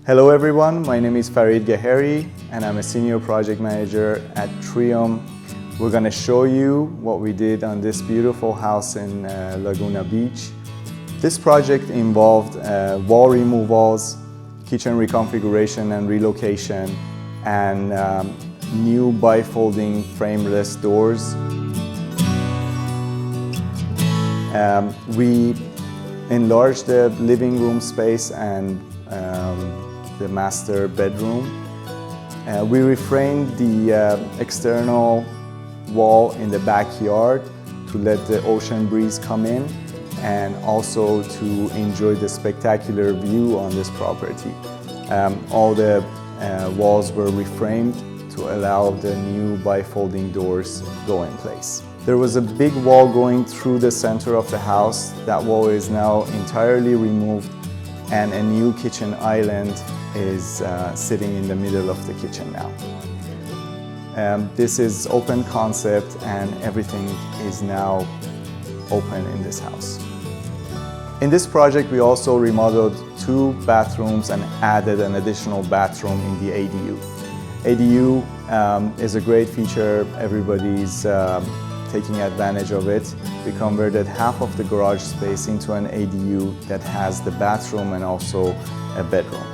Hello everyone, my name is Farid Geheri and I'm a Senior Project Manager at Treeium. We're going to show you what we did on this beautiful house in Laguna Beach. This project involved wall removals, kitchen reconfiguration and relocation, and new bifolding frameless doors. We enlarged the living room space and the master bedroom. We reframed the external wall in the backyard to let the ocean breeze come in and also to enjoy the spectacular view on this property. All the walls were reframed to allow the new bifolding doors go in place. There was a big wall going through the center of the house. That wall is now entirely removed and a new kitchen island is sitting in the middle of the kitchen now. This is open concept and everything is now open in this house. In this project, we also remodeled 2 bathrooms and added an additional bathroom in the ADU. ADU is a great feature. Everybody's taking advantage of it. We converted half of the garage space into an ADU that has the bathroom and also a bedroom.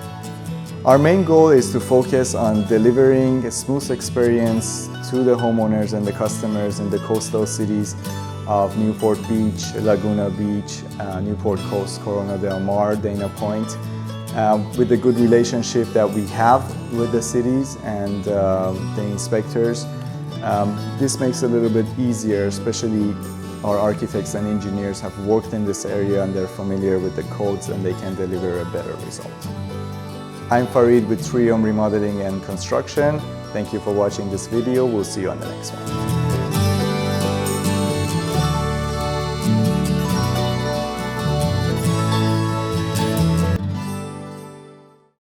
Our main goal is to focus on delivering a smooth experience to the homeowners and the customers in the coastal cities of Newport Beach, Laguna Beach, Newport Coast, Corona del Mar, Dana Point. With the good relationship that we have with the cities and the inspectors, this makes it a little bit easier, especially our architects and engineers have worked in this area and they're familiar with the codes and they can deliver a better result. I'm Farid with Treeium Remodeling and Construction. Thank you for watching this video. We'll see you on the next one.